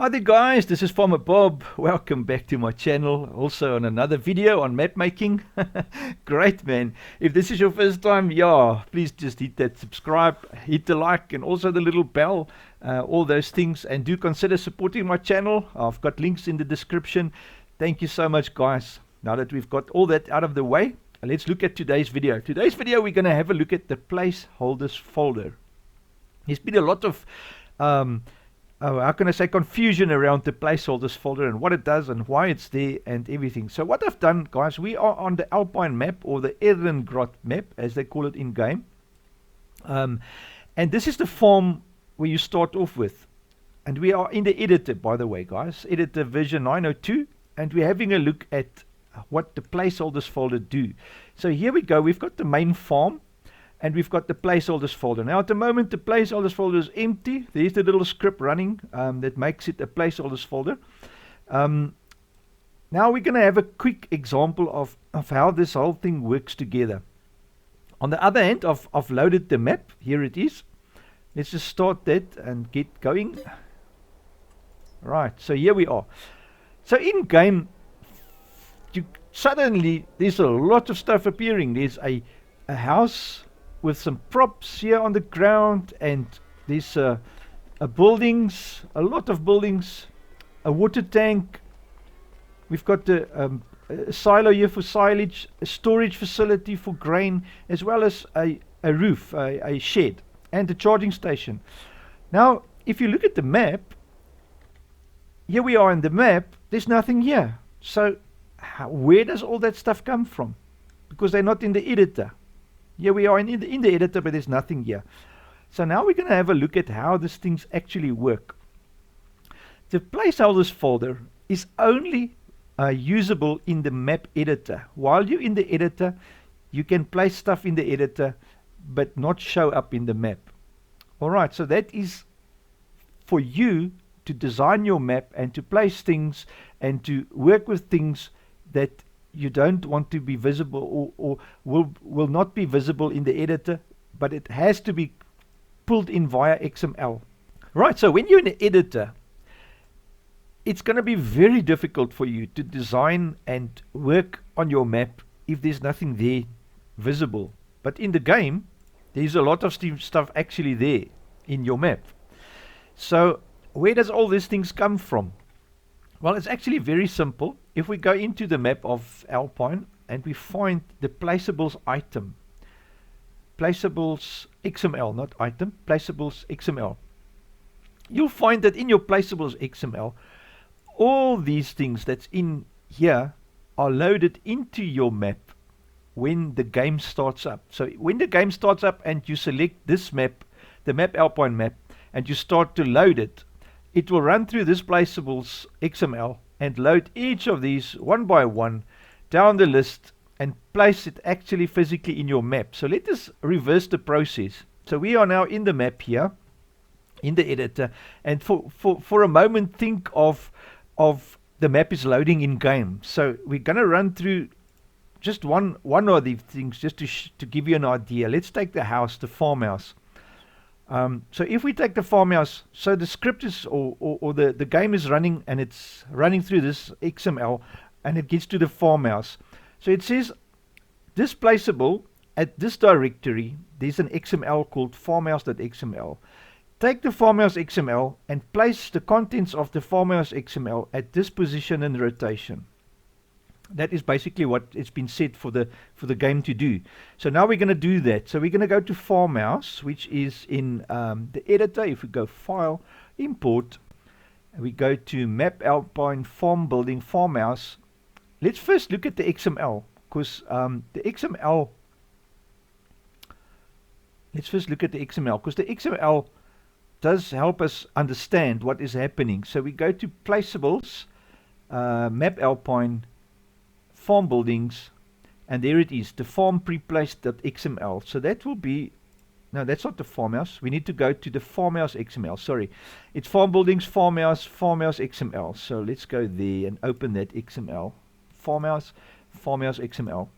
Hi there guys, this is Farmer Bob. Welcome back to my channel. Also on another video on map making. Great man. If this is your first time, yeah, please just hit that subscribe, hit the like and also the little bell, all those things, and do consider supporting my channel. I've got links in the description. Thank you so much guys. Now that we've got all that out of the way, let's look at today's video. Today's video we're going to have a look at the placeholders folder. There's been a lot of how can I say, confusion around the placeholders folder and what it does and why it's there and everything. So what I've done, guys, we are on the Alpine map, or the Ehrengrad map as they call it in game, and this is the farm where you start off with, and we are in the editor, by the way guys, editor version 902, and we're having a look at what the placeholders folder do. So here we go, we've got the main farm and we've got the placeholders folder. Now at the moment the placeholders folder is empty. There's the little script running that makes it a placeholders folder. Now we're going to have a quick example of how this whole thing works together. On the other hand, I've loaded the map. Here it is. Let's just start that and get going. Right, so here we are. So in game, suddenly there's a lot of stuff appearing. There's a house with some props here on the ground, and there's a buildings, a lot of buildings, a water tank. We've got the a silo here for silage, a storage facility for grain, as well as a roof, a shed, and a charging station. Now if you look at the map, here we are in the map, there's nothing here. So where does all that stuff come from? Because they're not in the editor. Here we are in the editor, but there's nothing here. So now we're going to have a look at how these things actually work. The placeholders folder is only usable in the map editor. While you're in the editor, you can place stuff in the editor, but not show up in the map. Alright, so that is for you to design your map and to place things and to work with things that you don't want to be visible, or will not be visible in the editor, but it has to be pulled in via XML. Right, so when you're in the editor, it's going to be very difficult for you to design and work on your map if there's nothing there visible. But in the game, there's a lot of stuff actually there in your map. So where does all these things come from? Well, it's actually very simple. If we go into the map of Alpine and we find the placeables item, placeables XML, not item, placeables XML, you'll find that in your placeables XML, all these things that's in here are loaded into your map when the game starts up. So when the game starts up and you select this map, the map Alpine map, and you start to load it, it will run through this placeables XML and load each of these one by one down the list and place it actually physically in your map. So let us reverse the process. So we are now in the map here, in the editor, and for a moment think of the map is loading in game. So we're going to run through just one of these things just to give you an idea. Let's take the house, the farmhouse. So if we take the farmhouse, so the script is, or the game is running, and it's running through this XML, and it gets to the farmhouse. So it says this placeable at this directory, there's an XML called farmhouse.xml. Take the farmhouse XML and place the contents of the farmhouse XML at this position and rotation. That is basically what it's been set for the game to do. So now we're going to do that. So we're going to go to farmhouse, which is in the editor. If we go file, import, and we go to map Alpine farm building farmhouse. Let's first look at the XML, because the XML, let's first look at the XML, because the XML does help us understand what is happening. So we go to placeables, map Alpine farm buildings, and there it is, the farm preplaced.xml. So that will be, no, that's not the farmhouse. We need to go to the farmhouse XML. Sorry, it's farm buildings, farmhouse XML. So let's go there and open that XML. Farmhouse XML.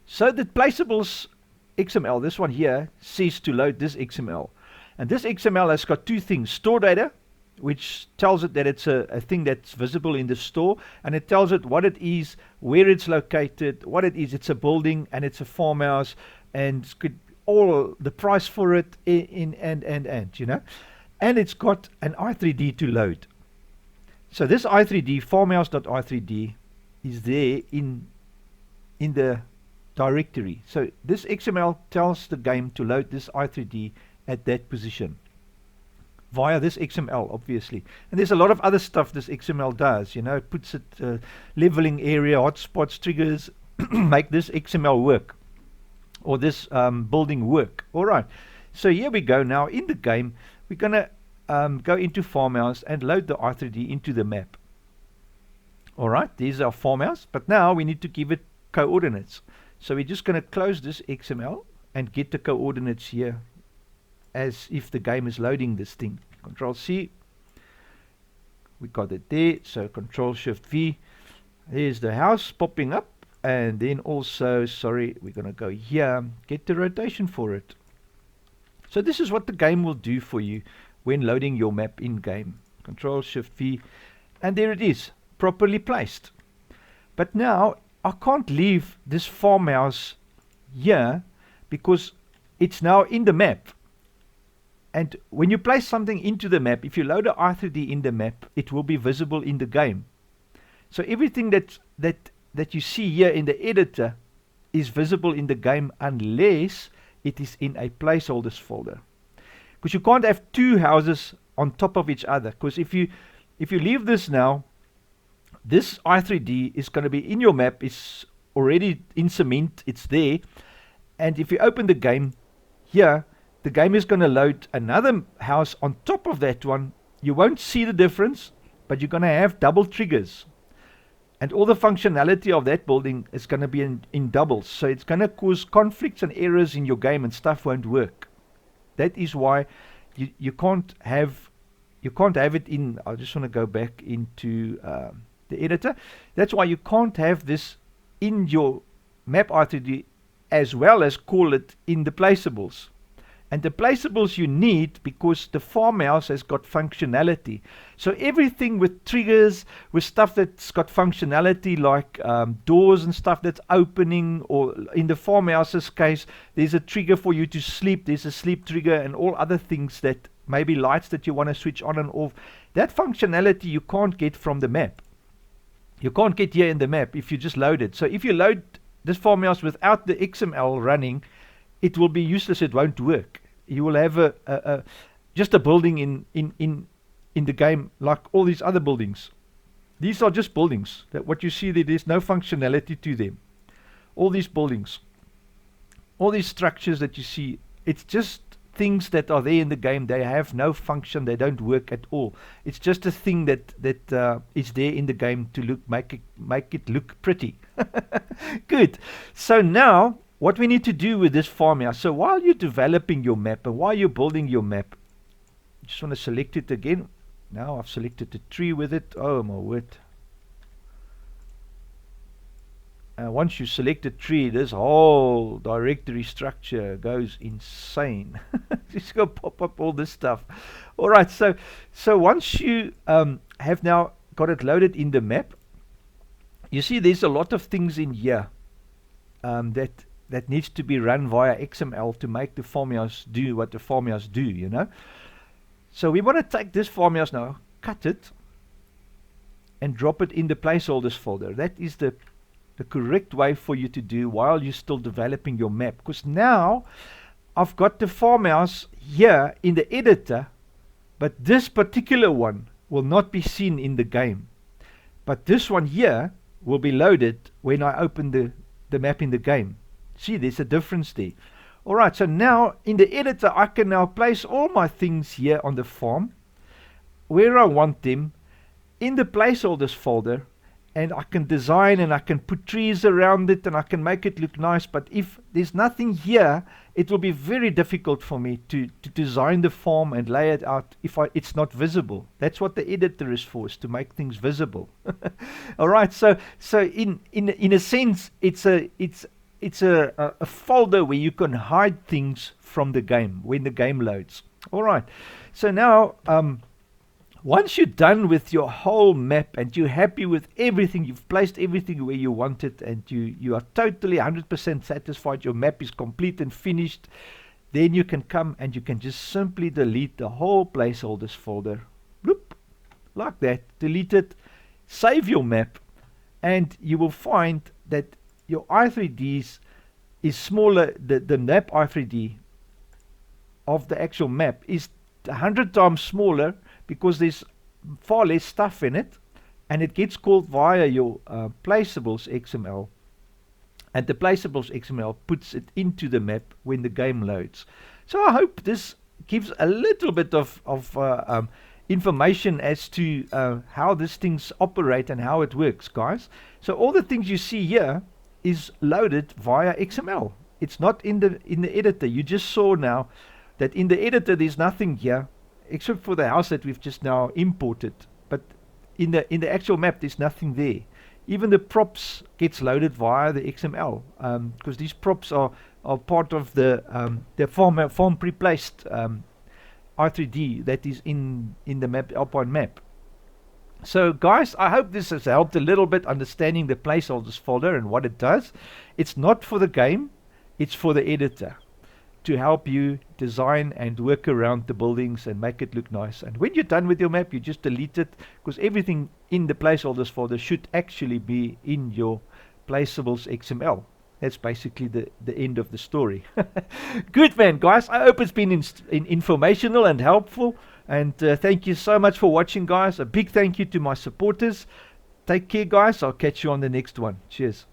So the placeables XML, this one here, says to load this XML. And this XML has got two things: store data which tells it that it's a thing that's visible in the store, and it tells it what it is, where it's located, what it is. It's a building and it's a farmhouse, and all the price for it and and it's got an i3D to load. So this i3D farmhouse.i3D is there in the directory. So this XML tells the game to load this i3D at that position via this XML, obviously. And there's a lot of other stuff this XML does. It puts it leveling area, hotspots, triggers, make this XML work, or this building work. All right. So here we go. Now in the game, we're gonna go into farmhouse and load the i3D into the map. All right. These are farmhouse, but now we need to give it coordinates. So we're just gonna close this XML and get the coordinates here, as if the game is loading this thing. Control C, we got it there. So Control Shift V, here's the house popping up, and then also, sorry, we're gonna go here, get the rotation for it. So this is what the game will do for you when loading your map in game. Control Shift V, and there it is, properly placed. But now I can't leave this farmhouse here because it's now in the map. And when you place something into the map, if you load a i3D in the map, it will be visible in the game. So everything that you see here in the editor is visible in the game unless it is in a placeholders folder. Because you can't have two houses on top of each other. Because if you leave this now, this i3D is going to be in your map, it's already in cement, it's there. And if you open the game here, the game is going to load another house on top of that one. You won't see the difference, but you're going to have double triggers. And all the functionality of that building is going to be in doubles. So it's going to cause conflicts and errors in your game, and stuff won't work. That is why you can't have it in. I just want to go back into the editor. That's why you can't have this in your map i3D as well as call it in the placeables. And the placeables you need because the farmhouse has got functionality. So everything with triggers, with stuff that's got functionality like doors and stuff that's opening, or in the farmhouse's case, there's a trigger for you to sleep. There's a sleep trigger and all other things, that maybe lights that you want to switch on and off. That functionality you can't get from the map. You can't get here in the map if you just load it. So if you load this farmhouse without the XML running, it will be useless. It won't work. You will have just a building in the game like all these other buildings. These are just buildings. That what you see there's no functionality to them. All these buildings, all these structures that you see, it's just things that are there in the game. They have no function. They don't work at all. It's just a thing that is there in the game to make it look pretty. Good. So now, what we need to do with this farmhouse, so while you're developing your map and while you're building your map, I just want to select it again. Now I've selected the tree with it. Oh my word. Once you select a tree, this whole directory structure goes insane. Just go pop up all this stuff. All right, so once you have now got it loaded in the map, you see there's a lot of things in here that needs to be run via XML to make the farmhouse do what the farmhouse do, So we want to take this farmhouse now, cut it, and drop it in the placeholders folder. That is the correct way for you to do while you're still developing your map. Because now I've got the farmhouse here in the editor, but this particular one will not be seen in the game. But this one here will be loaded when I open the map in the game. See, there's a difference there. Alright, so now in the editor I can now place all my things here on the farm where I want them in the placeholders folder, and I can design and I can put trees around it and I can make it look nice. But if there's nothing here, it will be very difficult for me to design the farm and lay it out if it's not visible. That's what the editor is for, is to make things visible. Alright, so in a sense it's a folder where you can hide things from the game when the game loads. Alright, so now Once you're done with your whole map and you're happy with everything, you've placed everything where you want it, and you are totally 100% satisfied, your map is complete and finished, then you can come and you can just simply delete the whole placeholders folder. Bloop, like that. Delete it, save your map, and you will find that your i3Ds is smaller. The map i3D of the actual map is 100 times smaller because there's far less stuff in it, and it gets called via your placeables XML, and the placeables XML puts it into the map when the game loads. So I hope this gives a little bit of information as to how these things operate and how it works, guys. So all the things you see here is loaded via XML. It's not in the editor. You just saw now that in the editor there's nothing here except for the house that we've just now imported, but in the actual map there's nothing there. Even the props gets loaded via the XML, because these props are part of the farm pre-placed i3D that is in the map, Alpine map. So guys, I hope this has helped a little bit understanding the placeholders folder and what it does. It's not for the game, it's for the editor, to help you design and work around the buildings and make it look nice. And when you're done with your map, you just delete it, because everything in the placeholders folder should actually be in your placeables XML. That's basically the end of the story. Good man, guys. I hope it's been informational and helpful. And thank you so much for watching, guys. A big thank you to my supporters. Take care, guys. I'll catch you on the next one. Cheers.